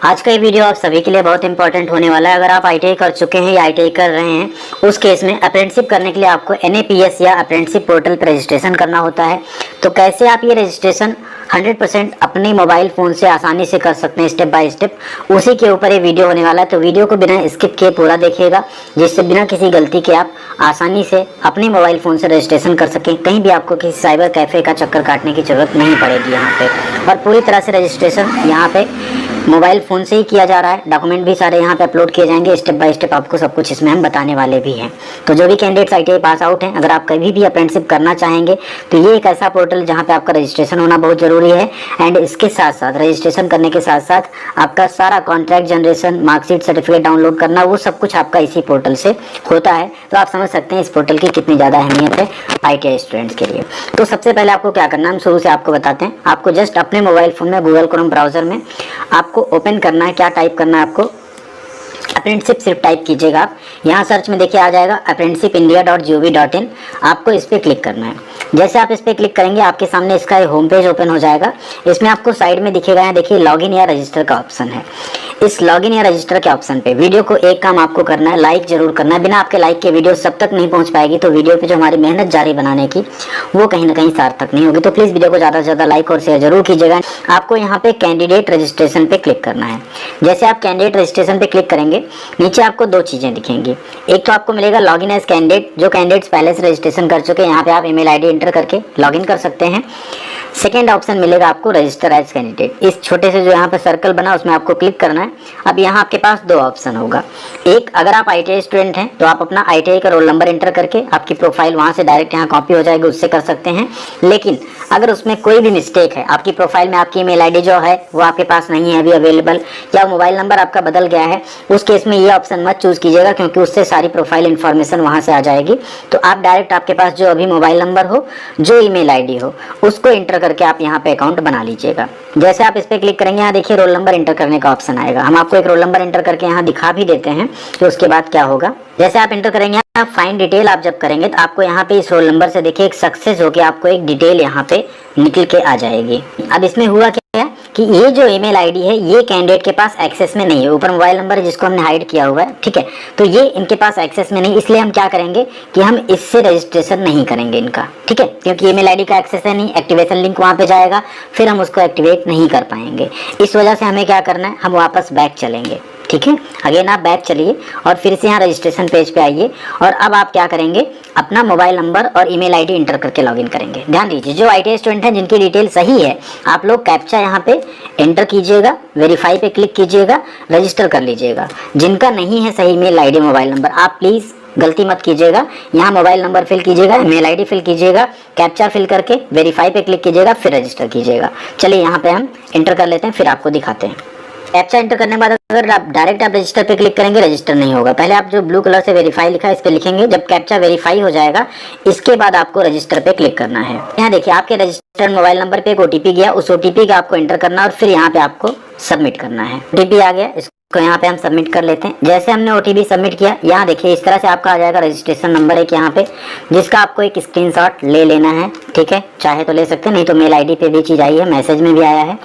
आज का ये वीडियो आप सभी के लिए बहुत इंपॉर्टेंट होने वाला है। अगर आप आईटीआई कर चुके हैं या आईटीआई कर रहे हैं, उस केस में अप्रेंटिसशिप करने के लिए आपको एनएपीएस या अप्रेंटिसशिप पोर्टल पर रजिस्ट्रेशन करना होता है। तो कैसे आप ये रजिस्ट्रेशन 100% अपने मोबाइल फ़ोन से आसानी से कर सकते हैं स्टेप बाय स्टेप, उसी के ऊपर ये वीडियो होने वाला है। तो वीडियो को बिना स्किप किए पूरा देखिएगा, जिससे बिना किसी गलती के आप आसानी से अपने मोबाइल फ़ोन से रजिस्ट्रेशन कर सकें। कहीं भी आपको किसी साइबर कैफ़े का चक्कर काटने की ज़रूरत नहीं पड़ेगी यहाँ पे। और पूरी तरह से रजिस्ट्रेशन यहाँ पे मोबाइल फ़ोन से ही किया जा रहा है। डॉक्यूमेंट भी सारे यहाँ पे अपलोड किए जाएंगे, स्टेप बाय स्टेप आपको सब कुछ इसमें हम बताने वाले भी हैं। तो जो भी कैंडिडेट्स आईटीआई पास आउट हैं, अगर आप कभी भी अप्रेंटिसशिप करना चाहेंगे तो ये एक ऐसा पोर्टल जहाँ पे आपका रजिस्ट्रेशन होना बहुत ज़रूरी है। एंड इसके साथ साथ रजिस्ट्रेशन करने के साथ साथ आपका सारा contract generation, marksheet, certificate download करना, वो सब कुछ आपका इसी पोर्टल से होता है। तो आप समझ सकते हैं इस पोर्टल की कितनी ज़्यादा अहमियत है आईटीआई स्टूडेंट्स के लिए। तो सबसे पहले आपको क्या करना है, हम शुरू से आपको बताते हैं। आपको जस्ट अपने मोबाइल फ़ोन में गूगल क्रोम ब्राउज़र में आपको ओपन करना है। क्या टाइप करना है आपको, अप्रेंटिसशिप सिर्फ टाइप कीजिएगा आप। यहाँ सर्च में देखिए आ जाएगा apprenticeshipindia.gov.in। आपको इस पर क्लिक करना है। जैसे आप इस पर क्लिक करेंगे आपके सामने इसका होम पेज ओपन हो जाएगा। इसमें आपको साइड में दिखेगा, यहाँ देखिए लॉगिन या रजिस्टर का ऑप्शन है। इस लॉगिन या रजिस्टर के ऑप्शन पे वीडियो को एक काम आपको करना है, लाइक जरूर करना है। बिना आपके लाइक के वीडियो सब तक नहीं पहुंच पाएगी, तो वीडियो पे जो हमारी मेहनत जारी बनाने की वो कहीं ना कहीं सार्थक नहीं होगी। तो प्लीज़ वीडियो को ज़्यादा से ज़्यादा लाइक और शेयर जरूर कीजिएगा। आपको यहाँ पे कैंडिडेट रजिस्ट्रेशन पे क्लिक करना है। जैसे आप कैंडिडेट रजिस्ट्रेशन पे क्लिक करेंगे, नीचे आपको दो चीज़ें दिखेंगी। एक तो आपको मिलेगा लॉगिन एज कैंडिडेट, जो कैंडिडेट्स पहले से रजिस्ट्रेशन कर चुके हैं, यहाँ पे आप ईमेल आईडी एंटर करके लॉगिन कर सकते हैं। सेकेंड ऑप्शन मिलेगा आपको रजिस्टर एज कैंडिडेट। इस छोटे से जो यहाँ पे सर्कल बना उसमें आपको क्लिक करना है। अब यहाँ आपके पास दो ऑप्शन होगा। एक, अगर आप आईटीआई स्टूडेंट हैं तो आप अपना आईटीआई का रोल नंबर एंटर करके आपकी प्रोफाइल वहाँ से डायरेक्ट यहाँ कॉपी हो जाएगी, उससे कर सकते हैं। लेकिन अगर उसमें कोई भी मिस्टेक है, आपकी प्रोफाइल में आपकी ईमेल आईडी जो है वो आपके पास नहीं है अभी अवेलेबल, या मोबाइल नंबर आपका बदल गया है, उस केस में ये ऑप्शन मत चूज कीजिएगा, क्योंकि उससे सारी प्रोफाइल इन्फॉर्मेशन वहाँ से आ जाएगी। तो आप डायरेक्ट आपके पास जो अभी मोबाइल नंबर हो, जो ईमेल आईडी हो, उसको एंटर करके आप यहाँ पे अकाउंट बना लीजिएगा। जैसे आप इस पर क्लिक करेंगे, यहाँ देखिए रोल नंबर एंटर करने का ऑप्शन आएगा। हम आपको एक रोल नंबर एंटर करके यहाँ दिखा भी देते हैं कि उसके बाद क्या होगा। जैसे आप एंटर करेंगे, आप फाइंड डिटेल आप जब करेंगे तो आपको यहाँ पे इस रोल नंबर से देखिए एक सक्सेस होकर आपको एक डिटेल यहाँ पे निकल के आ जाएगी। अब इसमें हुआ क्या है कि ये जो ईमेल आईडी है ये कैंडिडेट के पास एक्सेस में नहीं है। ऊपर मोबाइल नंबर है जिसको हमने हाइड किया हुआ है, ठीक है, तो ये इनके पास एक्सेस में नहीं। इसलिए हम क्या करेंगे कि हम इससे रजिस्ट्रेशन नहीं करेंगे इनका, ठीक है, क्योंकि ईमेल आईडी का एक्सेस है नहीं। एक्टिवेशन लिंक वहाँ पे जाएगा, फिर हम उसको एक्टिवेट नहीं कर पाएंगे। इस वजह से हमें क्या करना है, हम वापस बैक चलेंगे, ठीक है। अगेन आप बैक चलिए और फिर से यहाँ रजिस्ट्रेशन पेज पे आइए। और अब आप क्या करेंगे, अपना मोबाइल नंबर और ईमेल आईडी एंटर करके लॉगिन करेंगे। ध्यान दीजिए, जो आईटीआई स्टूडेंट हैं जिनकी डिटेल सही है, आप लोग कैप्चा यहाँ पे एंटर कीजिएगा, वेरीफाई पे क्लिक कीजिएगा, रजिस्टर कर लीजिएगा। जिनका नहीं है सही ईमेल आईडी, मोबाइल नंबर, आप प्लीज़ गलती मत कीजिएगा। यहाँ मोबाइल नंबर फिल कीजिएगा, ईमेल आईडी फिल कीजिएगा, कैप्चा फिल करके वेरीफाई पे क्लिक कीजिएगा, फिर रजिस्टर कीजिएगा। चलिए यहाँ पे हम एंटर कर लेते हैं, फिर आपको दिखाते हैं। कैप्चा एंटर करने के बाद अगर आप डायरेक्ट आप रजिस्टर पे क्लिक करेंगे, रजिस्टर नहीं होगा। पहले आप जो ब्लू कलर से वेरीफाई लिखा है इस पे लिखेंगे। जब कैप्चा वेरीफाई हो जाएगा, इसके बाद आपको रजिस्टर पे क्लिक करना है। यहाँ देखिए आपके रजिस्टर्ड मोबाइल नंबर पे एक ओटीपी गया, उस ओटीपी का आपको एंटर करना और फिर यहाँ पे आपको सबमिट करना है। ओटीपी आ गया, इसको यहाँ पे हम सबमिट कर लेते हैं। जैसे हमने ओटीपी सबमिट किया, यहाँ देखिए इस तरह से आपका आ जाएगा रजिस्ट्रेशन नंबर एक यहाँ पे, जिसका आपको एक स्क्रीनशॉट ले लेना है, ठीक है, चाहे तो ले सकते हैं, नहीं तो मेल आईडी पे भी चीज आई है, मैसेज में भी आया है।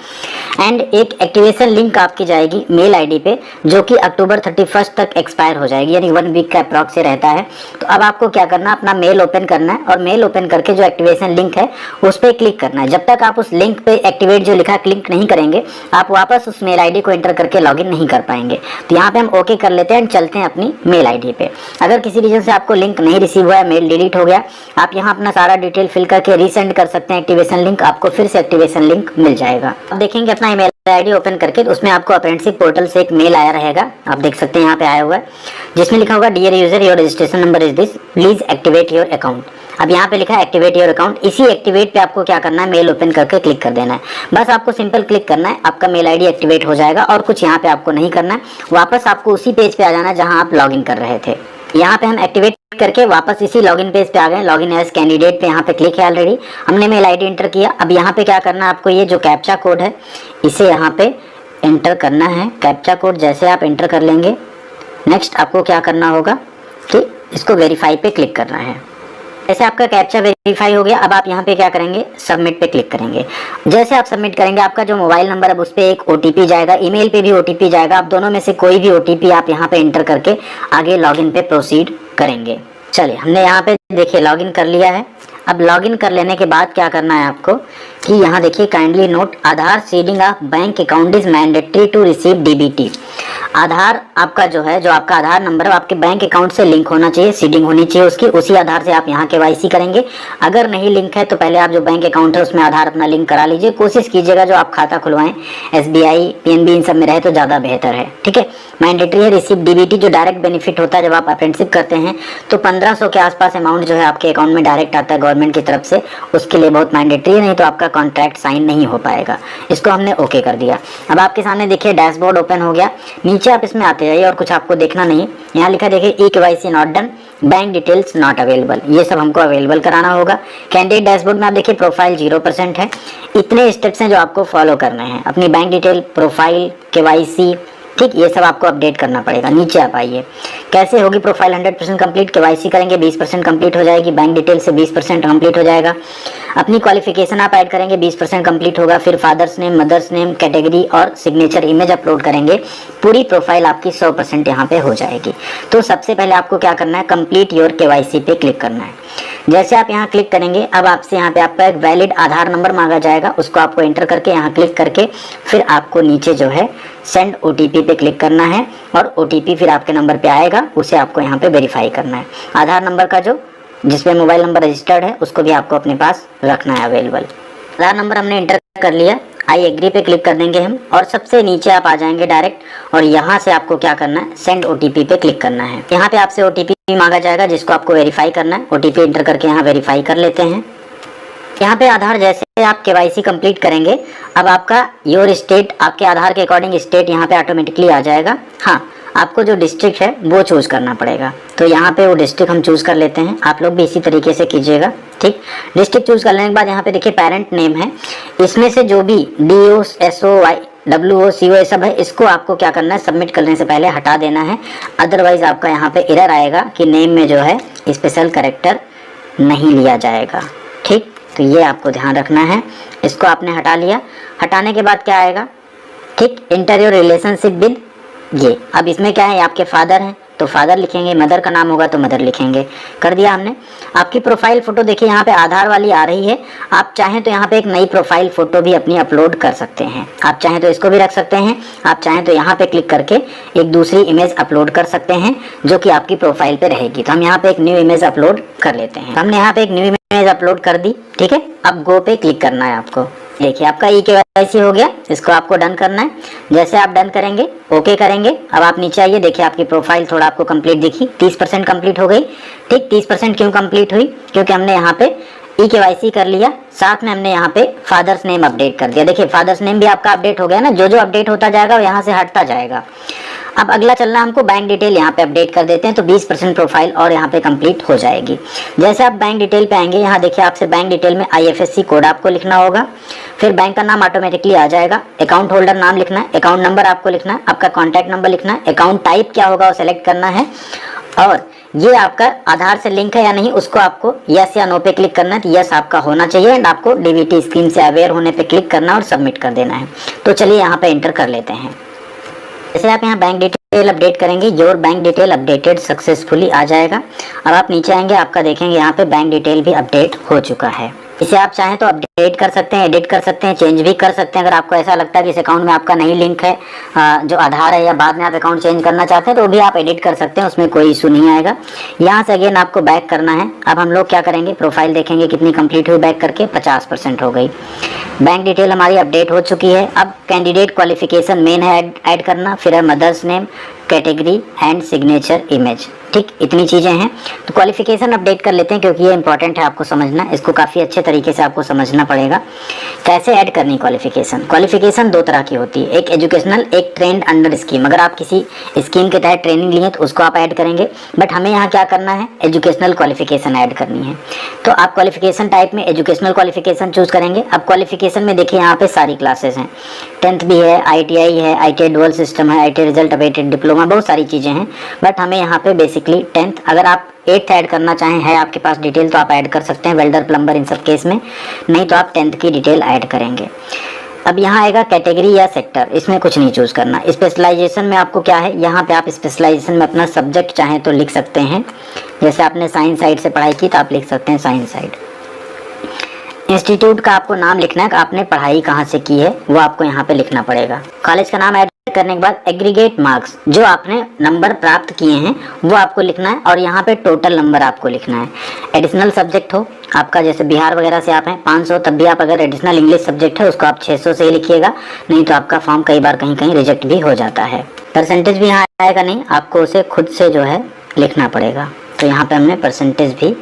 एंड एक एक्टिवेशन लिंक आपकी जाएगी मेल आईडी पे, जो कि अक्टूबर 31 तक एक्सपायर हो जाएगी, यानी 1 वीक का अप्रॉक्स से रहता है। तो अब आपको क्या करना है, अपना मेल ओपन करना है और मेल ओपन करके जो एक्टिवेशन लिंक है उस पर क्लिक करना है। जब तक आप उस लिंक पे एक्टिवेट जो लिखा क्लिक नहीं करेंगे, आप वापस उस मेल आईडी को एंटर करके लॉगिन नहीं कर पाएंगे। तो यहाँ पे हम ओके कर लेते हैं एंड चलते हैं अपनी मेल आईडी पे। अगर किसी रीजन से आपको लिंक नहीं रिसीव हुआ है, मेल डिलीट हो गया, आप यहाँ अपना सारा डिटेल फिल करके रीसेंड कर सकते हैं एक्टिवेशन लिंक, आपको फिर से एक्टिवेशन लिंक मिल जाएगा। अब देखेंगे अपना ईमेल आईडी ओपन करके, तो उसमें आपको अप्रेंटिसशिप पोर्टल से एक मेल आया रहेगा, आप देख सकते हैं यहाँ पे आया हुआ है, जिसमें लिखा होगा dear user your registration number is this, please activate your account. अब यहाँ पे लिखा है एक्टिवेट योर अकाउंट। इसी एक्टिवेट पे आपको क्या करना है, मेल ओपन करके क्लिक कर देना है। बस आपको सिंपल क्लिक करना है, आपका मेल आईडी एक्टिवेट हो जाएगा और कुछ यहाँ पे आपको नहीं करना है। वापस आपको उसी पेज पे आ जाना है जहाँ आप लॉगिन कर रहे थे। यहाँ पे हम एक्टिवेट करके वापस इसी लॉगिन पेज पे आ गए। लॉगिन एज कैंडिडेट पे यहाँ पे क्लिक है, ऑलरेडी हमने मेल आईडी एंटर किया। अब यहाँ पे क्या करना है, आपको ये जो कैप्चा कोड है इसे यहाँ पे एंटर करना है। कैप्चा कोड जैसे आप एंटर कर लेंगे, नेक्स्ट आपको क्या करना होगा कि इसको वेरीफाई पे क्लिक करना है। जैसे आपका कैप्चा वेरीफाई हो गया, अब आप यहाँ पे क्या करेंगे, सबमिट पे क्लिक करेंगे। जैसे आप सबमिट करेंगे आपका जो मोबाइल नंबर है उस पर एक ओटीपी जाएगा, ईमेल पे भी ओटीपी जाएगा। आप दोनों में से कोई भी ओटीपी आप यहाँ पे एंटर करके आगे लॉगिन पे प्रोसीड करेंगे। चलिए हमने यहाँ पे देखिए लॉगिन कर लिया है। अब लॉगिन कर लेने के बाद क्या करना है आपको कि यहाँ देखिए kindly note Aadhaar seeding of bank account is mandatory to receive DBT. Aadhaar आपका जो है, जो आपका आधार नंबर है आपके बैंक अकाउंट से लिंक होना चाहिए, सीडिंग होनी चाहिए उसकी, उसी आधार से आप यहाँ केवाईसी करेंगे। अगर नहीं लिंक है तो पहले आप जो बैंक अकाउंट है उसमें आधार अपना लिंक करा लीजिए। कोशिश कीजिएगा जो आप खाता खुलवाएं एसबीआई पीएनबी इन सब में रहे तो ज़्यादा बेहतर है, ठीक है। मैंडेटरी है रिसीव डीबीटी, जो डायरेक्ट बेनिफिट होता है जब आप अप्रेंटिसशिप करते हैं तो 1500 के आसपास अमाउंट जो है आपके अकाउंट में डायरेक्ट आता है गवर्नमेंट की तरफ से, उसके लिए बहुत मैंडेटरी है, नहीं तो आपका कॉन्ट्रैक्ट साइन नहीं हो पाएगा। इसको हमने ओके कर दिया। अब आपके सामने देखिए डैशबोर्ड ओपन हो गया। नीचे आप इसमें आते जाइए और कुछ आपको देखना नहीं, यहाँ लिखा देखिए e KYC not done, bank details not available, ये सब हमको अवेलेबल कराना होगा। कैंडिडेट डैशबोर्ड में आप देखिए प्रोफाइल 0% है। इतने स्टेप्स हैं जो आपको फॉलो करने हैं, अपनी बैंक डिटेल, प्रोफाइल, केवाईसी, ठीक, ये सब आपको अपडेट करना पड़ेगा। नीचे आप आइए, कैसे होगी प्रोफाइल 100% कंप्लीट, केवाईसी करेंगे 20% कंप्लीट हो जाएगी, बैंक डिटेल से 20% कंप्लीट हो जाएगा। अपनी क्वालिफिकेशन आप ऐड करेंगे 20% कंप्लीट होगा। फिर father's name, mother's name, category और सिग्नेचर इमेज अपलोड करेंगे, पूरी प्रोफाइल आपकी 100% यहाँ पे हो जाएगी। तो सबसे पहले आपको क्या करना है, कंप्लीट योर केवाईसी पे क्लिक करना है। जैसे आप यहाँ क्लिक करेंगे अब आपसे यहाँ पे आपका एक वैलिड आधार नंबर मांगा जाएगा, उसको आपको एंटर करके यहाँ क्लिक करके फिर आपको नीचे जो है सेंड ओटीपी पे क्लिक करना है और ओटीपी फिर आपके नंबर पे आएगा, उसे आपको यहाँ पे वेरीफाई करना है। आधार नंबर का जो जिसपे मोबाइल नंबर रजिस्टर्ड है उसको भी आपको अपने पास रखना है अवेलेबल। आधार नंबर हमने एंटर कर लिया, आई एग्री पे क्लिक कर देंगे हम और सबसे नीचे आप आ जाएंगे डायरेक्ट और यहाँ से आपको क्या करना है, सेंड ओटीपी पे क्लिक करना है। यहाँ पे आपसे ओटीपी मांगा जाएगा जिसको आपको वेरीफाई करना है। ओटीपी एंटर करके यहाँ वेरीफाई कर लेते हैं। यहाँ पे आधार जैसे आप केवाईसी कंप्लीट करेंगे अब आपका योर स्टेट, आपके आधार के अकॉर्डिंग स्टेट यहाँ पे ऑटोमेटिकली आ जाएगा। हाँ, आपको जो डिस्ट्रिक्ट है वो चूज करना पड़ेगा, तो यहाँ पे वो डिस्ट्रिक्ट हम चूज कर लेते हैं। आप लोग भी इसी तरीके से कीजिएगा, ठीक। डिस्ट्रिक्ट चूज करने के बाद यहाँ पे देखिए पेरेंट नेम है, इसमें से जो भी DO, SO, WO, CO सब है, इसको आपको क्या करना है, सबमिट करने से पहले हटा देना है। अदरवाइज आपका यहाँ पे एरर आएगा कि नेम में जो है स्पेशल कैरेक्टर नहीं लिया जाएगा, ठीक। तो ये आपको ध्यान रखना है। इसको आपने हटा लिया, हटाने के बाद क्या आएगा, ठीक, इंटर योर रिलेशनशिप विद, ये अब इसमें क्या है, आपके फादर हैं तो फादर लिखेंगे, मदर का नाम होगा तो मदर लिखेंगे। कर दिया हमने। आपकी प्रोफाइल फोटो देखिए यहाँ पे आधार वाली आ रही है, आप चाहें तो यहाँ पे एक नई प्रोफाइल फोटो भी अपनी अपलोड कर सकते हैं। आप चाहें तो इसको भी रख सकते हैं, आप चाहें तो यहाँ पे क्लिक करके एक दूसरी इमेज अपलोड कर सकते हैं जो कि आपकी प्रोफाइल पे रहेगी। तो हम यहाँ पे एक न्यू इमेज अपलोड कर लेते हैं। हमने यहाँ पे एक न्यू इमेज अपलोड कर दी, ठीक है। अब गो पे क्लिक करना है आपको। देखिए आपका ई केवाईसी हो गया, इसको आपको डन करना है। जैसे आप डन करेंगे, ओके करेंगे, अब आप नीचे आइए, देखिए आपकी प्रोफाइल थोड़ा आपको कंप्लीट दिखी, 30% कंप्लीट हो गई, ठीक। 30% क्यों कंप्लीट हुई, क्योंकि हमने यहाँ पे ई केवाईसी कर लिया, साथ में हमने यहाँ पे फादर्स नेम अपडेट कर दिया। देखिए फादर्स नेम भी आपका अपडेट हो गया ना, जो जो अपडेट होता जाएगा वो यहाँ से हटता जाएगा। अब अगला चलना हमको बैंक डिटेल, यहाँ पे अपडेट कर देते हैं तो 20% प्रोफाइल और यहाँ पे कंप्लीट हो जाएगी। जैसे आप बैंक डिटेल पे आएंगे, यहाँ देखिए आपसे बैंक डिटेल में IFSC कोड आपको लिखना होगा, फिर बैंक का नाम ऑटोमेटिकली आ जाएगा, अकाउंट होल्डर नाम लिखना है, अकाउंट नंबर आपको लिखना है, आपका कॉन्टैक्ट नंबर लिखना है, अकाउंट टाइप क्या होगा वो सेलेक्ट करना है और ये आपका आधार से लिंक है या नहीं उसको आपको यस या नो पे क्लिक करना है। तो यस आपका होना चाहिए एंड आपको डीबीटी स्कीम से अवेयर होने पे क्लिक करना और सबमिट कर देना है। तो चलिए यहाँ पे एंटर कर लेते हैं। जैसे आप यहाँ बैंक डिटेल अपडेट करेंगे, your bank detail updated successfully आ जाएगा। अब आप नीचे आएंगे, आपका देखेंगे यहाँ पे बैंक डिटेल भी अपडेट हो चुका है। इसे आप चाहें तो अपडेट कर सकते हैं, एडिट कर सकते हैं, चेंज भी कर सकते हैं। अगर आपको ऐसा लगता है कि इस अकाउंट में आपका नहीं लिंक है जो आधार है, या बाद में आप अकाउंट चेंज करना चाहते हैं तो भी आप एडिट कर सकते हैं, उसमें कोई इशू नहीं आएगा। यहाँ से अगेन आपको बैक करना है। अब हम लोग क्या करेंगे, प्रोफाइल देखेंगे कितनी कंप्लीट हुई, बैक करके 50% हो गई। बैंक डिटेल हमारी अपडेट हो चुकी है। अब कैंडिडेट क्वालिफिकेशन मेन है ऐड करना, फिर है mother's name, category and signature image, ठीक, इतनी चीज़ें हैं। तो क्वालिफिकेशन अपडेट कर लेते हैं क्योंकि ये इंपॉर्टेंट है आपको समझना, इसको काफ़ी अच्छे तरीके से आपको समझना पड़ेगा। कैसे ऐड करनी क्वालिफिकेशन, क्वालिफिकेशन दो तरह की होती है, एक एजुकेशनल, एक ट्रेंड अंडर स्कीम। अगर आप किसी स्कीम के तहत ट्रेनिंग लिए तो उसको आप ऐड करेंगे, बट हमें यहाँ क्या करना है, एजुकेशनल क्वालिफिकेशन ऐड करनी है। तो आप क्वालिफिकेशन टाइप में एजुकेशनल क्वालिफिकेशन चूज करेंगे। अब क्वालिफिकेशन में देखिए यहाँ पे सारी क्लासेस हैं, 10th भी है, ITI है, ITI डुअल सिस्टम है, ITI रिजल्ट अवेटेड डिप्लोमा, बहुत सारी चीज़ें हैं, बट हमें यहाँ पे बेसिकली 10th, अगर आप 8th ऐड करना चाहें, है आपके पास डिटेल तो आप ऐड कर सकते हैं, वेल्डर प्लम्बर इन सब केस में, नहीं तो आप 10th की डिटेल ऐड करेंगे। अब यहाँ आएगा कैटेगरी या सेक्टर, इसमें कुछ नहीं चूज करना। स्पेशलाइजेशन में आपको क्या है, यहाँ पे आप स्पेशलाइजेशन में अपना सब्जेक्ट चाहें तो लिख सकते हैं। जैसे आपने साइंस साइड से पढ़ाई की तो आप लिख सकते हैं साइंस साइड। इंस्टीट्यूट का आपको नाम लिखना है, आपने पढ़ाई कहाँ से की है वो आपको यहाँ पे लिखना पड़ेगा। कॉलेज का नाम ऐड करने के बाद एग्रीगेट मार्क्स, जो आपने नंबर प्राप्त किए हैं वो आपको लिखना है, और यहाँ पे टोटल नंबर आपको लिखना है। एडिशनल सब्जेक्ट हो आपका, जैसे बिहार वगैरह से आप हैं 500, तब भी आप अगर एडिशनल इंग्लिश सब्जेक्ट है उसको आप 600 से ही लिखिएगा, नहीं तो आपका फॉर्म कई बार कहीं कहीं रिजेक्ट भी हो जाता है। परसेंटेज भी यहाँ आएगा नहीं, आपको उसे खुद से जो है लिखना पड़ेगा। तो यहाँ पे हमने परसेंटेज भी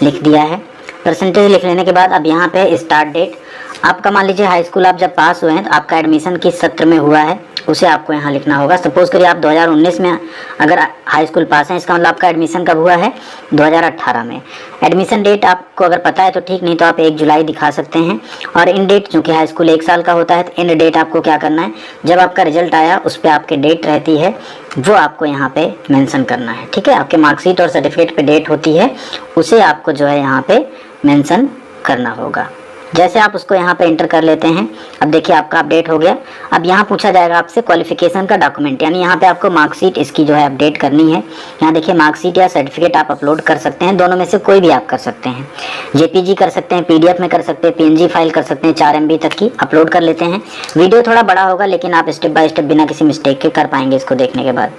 लिख दिया है। परसेंटेज लिख लेने के बाद अब यहाँ पे स्टार्ट डेट, आपका मान लीजिए हाई स्कूल आप जब पास हुए हैं तो आपका एडमिशन किस सत्र में हुआ है उसे आपको यहाँ लिखना होगा। सपोज करिए आप 2019 में अगर हाई स्कूल पास हैं, इसका मतलब आपका एडमिशन कब हुआ है, 2018 में। एडमिशन डेट आपको अगर पता है तो ठीक, नहीं तो आप 1 जुलाई दिखा सकते हैं। और इन डेट, चूँकि हाई स्कूल 1 साल का होता है तो इन डेट आपको क्या करना है, जब आपका रिजल्ट आया उस पर आपके डेट रहती है वो आपको यहाँ पे मेंशन करना है। ठीक है, आपके मार्कशीट और सर्टिफिकेट पे डेट होती है, उसे आपको जो है यहाँ पे मेंशन करना होगा। जैसे आप उसको यहाँ पे एंटर कर लेते हैं, अब देखिए आपका अपडेट हो गया। अब यहाँ पूछा जाएगा आपसे क्वालिफिकेशन का डॉक्यूमेंट, यानी यहाँ पे आपको मार्कशीट इसकी जो है अपडेट करनी है। यहाँ देखिए मार्कशीट या सर्टिफिकेट आप अपलोड कर सकते हैं, दोनों में से कोई भी आप कर सकते हैं। जेपीजी कर सकते हैं, पीडीएफ में कर सकते हैं, पीएनजी फाइल कर सकते हैं, 4 MB तक की अपलोड कर लेते हैं। वीडियो थोड़ा बड़ा होगा लेकिन आप स्टेप बाय स्टेप बिना किसी मिस्टेक के कर पाएंगे इसको देखने के बाद।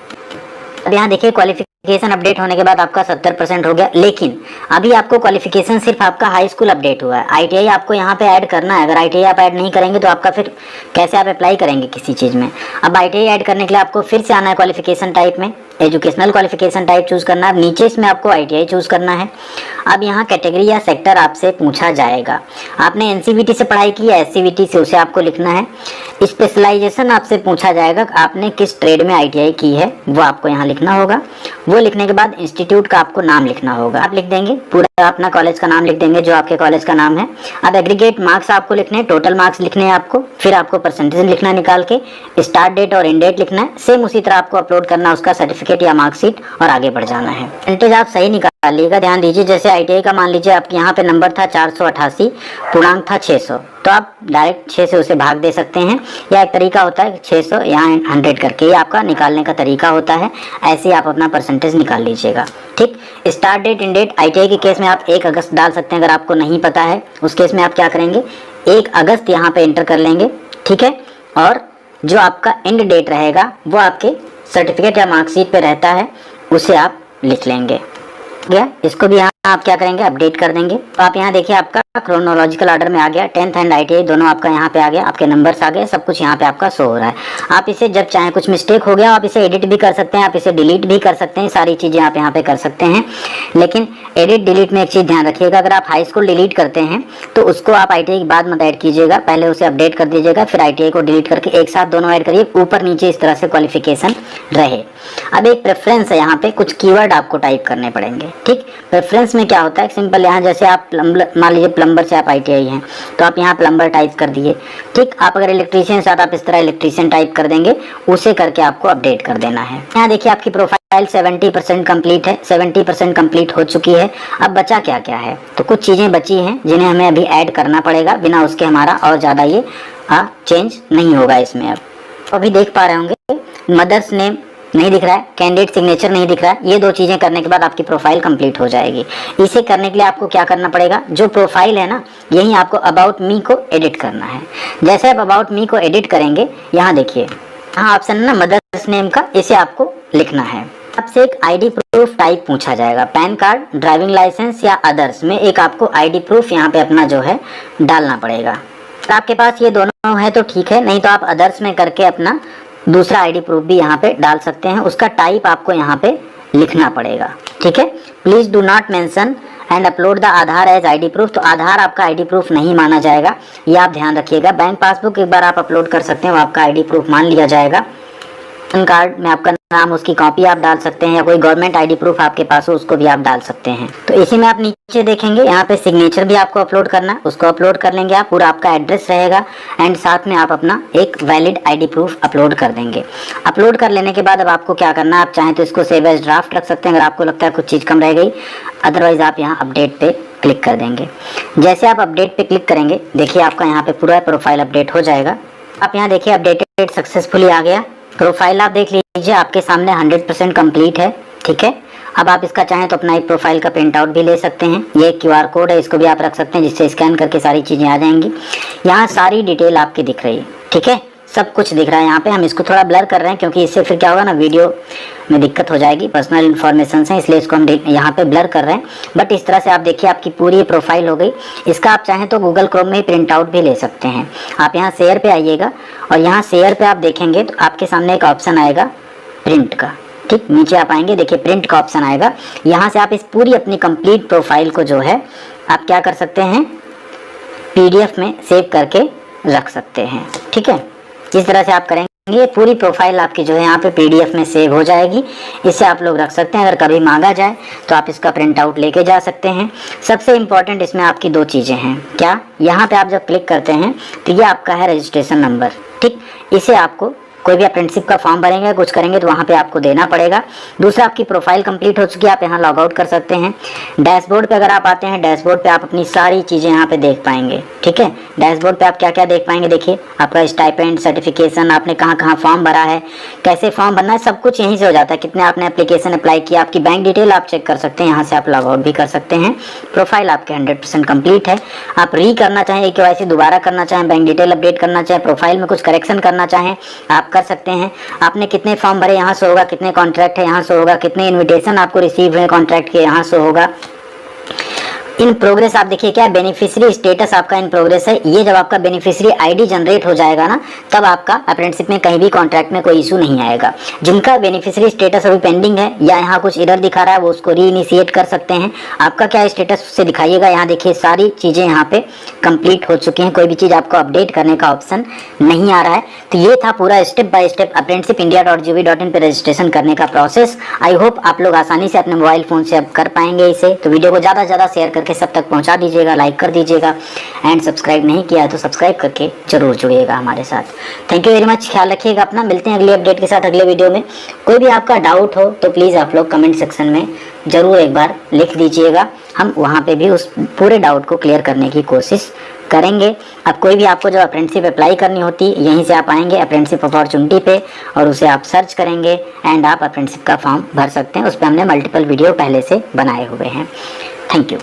अब यहाँ देखिए क्वालिफिकेशन अपडेट होने के बाद आपका 70% हो गया, लेकिन अभी आपको क्वालिफिकेशन सिर्फ आपका हाई स्कूल अपडेट हुआ है। आईटीआई आपको यहाँ पे ऐड करना है, अगर आईटीआई आप ऐड नहीं करेंगे तो आपका फिर कैसे आप अप्लाई करेंगे किसी चीज़ में। अब आईटीआई ऐड करने के लिए आपको फिर से आना है क्वालिफिकेशन टाइप में, एजुकेशनल क्वालिफिकेशन टाइप चूज करना है। अब नीचे इसमें आपको आईटीआई चूज करना है। अब यहाँ कैटेगरी या सेक्टर आपसे पूछा जाएगा, आपने एनसीवीटी से पढ़ाई की या एससीवीटी से, उसे आपको लिखना है। स्पेशलाइजेशन आपसे पूछा जाएगा, आपने किस ट्रेड में आईटीआई की है वो आपको यहाँ लिखना होगा। वो लिखने के बाद इंस्टीट्यूट का आपको नाम लिखना होगा, आप लिख देंगे पूरा अपना कॉलेज का नाम लिख देंगे जो आपके कॉलेज का नाम है। अब एग्रीगेट मार्क्स आपको लिखने हैं, टोटल मार्क्स लिखने हैं आपको, फिर आपको परसेंटेज लिखना है निकाल के, स्टार्ट डेट और एंड डेट लिखना है। सेम उसी तरह आपको अपलोड करना है उसका सर्टिफिकेट या मार्कशीट और आगे बढ़ जाना है। परसेंटेज आप सही निकालिएगा, ध्यान दीजिए। जैसे आईटीआई का मान लीजिए आपके यहाँ पे नंबर था 488, पूर्णांक था 600, तो आप डायरेक्ट 6 से उसे भाग दे सकते हैं, या एक तरीका होता है 600 यहाँ 100 करके, ये आपका निकालने का तरीका होता है। ऐसे ही आप अपना परसेंटेज निकाल लीजिएगा। ठीक, start date end date ITI के केस में आप 1 अगस्त डाल सकते हैं, अगर आपको नहीं पता है उस केस में आप क्या करेंगे 1 अगस्त यहाँ पे एंटर कर लेंगे। ठीक है, और जो आपका एंड डेट रहेगा वो आपके सर्टिफिकेट या मार्कशीट पे रहता है, उसे आप लिख लेंगे। गया, इसको भी यहाँ आप क्या करेंगे अपडेट कर देंगे। तो आप यहाँ देखिए आपका क्रोनोलॉजिकल ऑर्डर में आ गया, 10th एंड आईटीआई दोनों आपका यहाँ पे आ गया, आपके नंबर्स आ गए, सब कुछ यहाँ पे आपका शो हो रहा है। आप इसे जब चाहें, कुछ मिस्टेक हो गया आप इसे एडिट भी कर सकते हैं, आप इसे डिलीट भी कर सकते हैं, सारी चीज़ें आप यहाँ पे कर सकते हैं। लेकिन एडिट डिलीट में एक चीज़ ध्यान रखिएगा, अगर आप हाई स्कूल डिलीट करते हैं तो उसको आप आईटीआई के बाद मत ऐड कीजिएगा, पहले उसे अपडेट कर दीजिएगा, फिर आईटीआई को डिलीट करके एक साथ दोनों ऐड करिए, ऊपर नीचे इस तरह से क्वालिफिकेशन रहे। अब एक प्रेफरेंस है, यहाँ पे कुछ कीवर्ड आपको टाइप करने पड़ेंगे। ठीक, प्रेफरेंस में क्या होता है, सिंपल यहाँ जैसे आप मान लीजिए प्लम्बर से आप आईटीआई हैं तो आप यहाँ प्लम्बर टाइप कर दिए। ठीक, आप अगर इलेक्ट्रीशियन साथ आप इस तरह इलेक्ट्रीशियन टाइप कर देंगे, उसे करके आपको अपडेट कर देना है। यहाँ देखिए आपकी प्रोफाइल 70% कंप्लीट है, 70% कंप्लीट हो चुकी है। अब बचा क्या क्या है, तो कुछ चीज़ें बची हैं जिन्हें हमें अभी ऐड करना पड़ेगा, बिना उसके हमारा और ज़्यादा ये चेंज नहीं होगा इसमें। अब अभी देख पा रहे होंगे मदर्स नेम नहीं दिख रहा है, कैंडिडेट सिग्नेचर नहीं दिख रहा है, ये 2 चीज़ें करने के बाद आपकी प्रोफाइल कंप्लीट हो जाएगी। इसे करने के लिए आपको क्या करना पड़ेगा, जो प्रोफाइल है ना, यही आपको अबाउट मी को एडिट करना है। जैसे आप अबाउट मी को एडिट करेंगे, यहाँ देखिए यहाँ ऑप्शन है ना मदर्स नेम का, इसे आपको लिखना है। आपसे एक आईडी प्रूफ टाइप पूछा जाएगा, पैन कार्ड, ड्राइविंग लाइसेंस या अदर्स में एक आपको आईडी प्रूफ यहाँ पे अपना जो है डालना पड़ेगा। तो आपके पास ये दोनों है तो ठीक है, नहीं तो आप अदर्स में करके अपना दूसरा आईडी प्रूफ भी यहाँ पे डाल सकते हैं, उसका टाइप आपको यहाँ पे लिखना पड़ेगा। ठीक है, please do not mention and upload the Aadhaar as ID proof, तो आधार आपका आईडी प्रूफ नहीं माना जाएगा, ये आप ध्यान रखिएगा। बैंक पासबुक एक बार आप अपलोड कर सकते हैं, वो आपका आईडी प्रूफ मान लिया जाएगा। पैन कार्ड में आपका नाम, उसकी कॉपी आप डाल सकते हैं, या कोई गवर्नमेंट आईडी प्रूफ आपके पास हो उसको भी आप डाल सकते हैं। तो इसी में आप नीचे देखेंगे यहाँ पे सिग्नेचर भी आपको अपलोड करना है, उसको अपलोड कर लेंगे आप, पूरा आपका एड्रेस रहेगा एंड साथ में आप अपना एक वैलिड आईडी प्रूफ अपलोड कर देंगे। अपलोड कर लेने के बाद अब आपको क्या करना है, आप चाहें तो इसको सेव एज ड्राफ्ट रख सकते हैं अगर आपको लगता है कुछ चीज़ कम रह गई, अदरवाइज आप यहाँ अपडेट पे क्लिक कर देंगे। जैसे आप अपडेट पे क्लिक करेंगे देखिए आपका यहाँ पे पूरा प्रोफाइल अपडेट हो जाएगा। आप यहाँ देखिए अपडेटेड सक्सेसफुली आ गया। प्रोफाइल आप देख लीजिए आपके सामने 100% कंप्लीट है, ठीक है। अब आप इसका चाहें तो अपना एक प्रोफाइल का प्रिंट आउट भी ले सकते हैं। ये QR कोड है, इसको भी आप रख सकते हैं जिससे स्कैन करके सारी चीज़ें आ जाएंगी। यहाँ सारी डिटेल आपकी दिख रही है, ठीक है, सब कुछ दिख रहा है। यहाँ पे हम इसको थोड़ा ब्लर कर रहे हैं क्योंकि इससे फिर क्या होगा ना, वीडियो में दिक्कत हो जाएगी, पर्सनल इन्फॉर्मेशन है, इसलिए इसको हम यहाँ पे ब्लर कर रहे हैं। बट इस तरह से आप देखिए आपकी पूरी प्रोफाइल हो गई। इसका आप चाहें तो गूगल क्रोम में ही प्रिंट आउट भी ले सकते हैं। आप यहाँ शेयर पे आइएगा और यहाँ शेयर पे आप देखेंगे तो आपके सामने एक ऑप्शन आएगा प्रिंट का, ठीक, नीचे आप आएंगे देखिए प्रिंट का ऑप्शन आएगा। यहाँ से आप इस पूरी अपनी कंप्लीट प्रोफाइल को जो है आप क्या कर सकते हैं, PDF में सेव करके रख सकते हैं, ठीक है। इस तरह से आप करेंगे ये पूरी प्रोफाइल आपकी जो है यहाँ पे PDF में सेव हो जाएगी। इससे आप लोग रख सकते हैं, अगर कभी मांगा जाए तो आप इसका प्रिंट आउट लेके जा सकते हैं। सबसे इम्पॉर्टेंट इसमें आपकी 2 चीज़ें हैं। क्या, यहाँ पे आप जब क्लिक करते हैं तो ये आपका है रजिस्ट्रेशन नंबर, ठीक, इसे आपको कोई भी अप्रेंटिसशिप का फॉर्म भरेंगे कुछ करेंगे तो वहाँ पे आपको देना पड़ेगा। दूसरा, आपकी प्रोफाइल कंप्लीट हो चुकी है, आप यहाँ लॉग आउट कर सकते हैं। डैशबोर्ड पे अगर आप आते हैं, डैशबोर्ड पे आप अपनी सारी चीज़ें यहाँ पे देख पाएंगे, ठीक है। डैशबोर्ड पे आप क्या क्या देख पाएंगे, देखिए आपका स्टाइपेंड, सर्टिफिकेशन, आपने कहाँ कहाँ फॉर्म भरा है, कैसे फॉर्म भरना है, सब कुछ यहीं से हो जाता है। कितने आपने एप्लीकेशन अप्लाई किया, आपकी बैंक डिटेल आप चेक कर सकते हैं, यहाँ से आप लॉग आउट भी कर सकते हैं। प्रोफाइल आपके 100% कंप्लीट है। आप री करना चाहें, KYC दोबारा करना चाहें, बैंक डिटेल अपडेट करना चाहें, प्रोफाइल में कुछ करेक्शन करना चाहें, आप कर सकते हैं। आपने कितने फॉर्म भरे यहाँ से होगा, कितने कॉन्ट्रैक्ट है यहाँ से होगा, कितने इनविटेशन आपको रिसीव हुए कॉन्ट्रैक्ट के यहाँ से होगा। इन प्रोग्रेस आप देखिए क्या, बेनिफिशियरी स्टेटस आपका इन प्रोग्रेस है। ये जब आपका बेनिफिशियरी आईडी जनरेट हो जाएगा ना, तब आपका अप्रेंटिसशिप में कहीं भी कॉन्ट्रैक्ट में कोई इशू नहीं आएगा। जिनका बेनिफिशियरी स्टेटस अभी पेंडिंग है या यहाँ कुछ एरर दिखा रहा है, वो उसको रीइनिशिएट कर सकते हैं। आपका क्या स्टेटस उससे दिखाइएगा। यहाँ देखिए सारी चीज़ें यहाँ पे कंप्लीट हो चुकी हैं, कोई भी चीज़ आपको अपडेट करने का ऑप्शन नहीं आ रहा है। तो ये था पूरा स्टेप बाय स्टेप apprenticeshipindia.gov.in पे रजिस्ट्रेशन करने का प्रोसेस। आई होप आप लोग आसानी से अपने मोबाइल फ़ोन से अब कर पाएंगे इसे। तो वीडियो को ज़्यादा से ज़्यादा शेयर करके सब तक पहुंचा दीजिएगा, लाइक कर दीजिएगा एंड सब्सक्राइब नहीं किया है तो सब्सक्राइब करके जरूर जुड़िएगा हमारे साथ। थैंक यू वेरी मच, ख्याल रखिएगा अपना। मिलते हैं अगले अपडेट के साथ अगले वीडियो में। कोई भी आपका डाउट हो तो प्लीज़ आप लोग कमेंट सेक्शन में ज़रूर एक बार लिख दीजिएगा, हम वहाँ पे भी उस पूरे डाउट को क्लियर करने की कोशिश करेंगे। अब कोई भी आपको जो अप्रेंटिसशिप अप्लाई करनी होती, यहीं से आप आएंगे अप्रेंटिसशिप अपॉर्चुनिटी पे और उसे आप सर्च करेंगे एंड आप अप्रेंटिसशिप का फॉर्म भर सकते हैं। उस पर हमने मल्टीपल वीडियो पहले से बनाए हुए हैं। Thank you.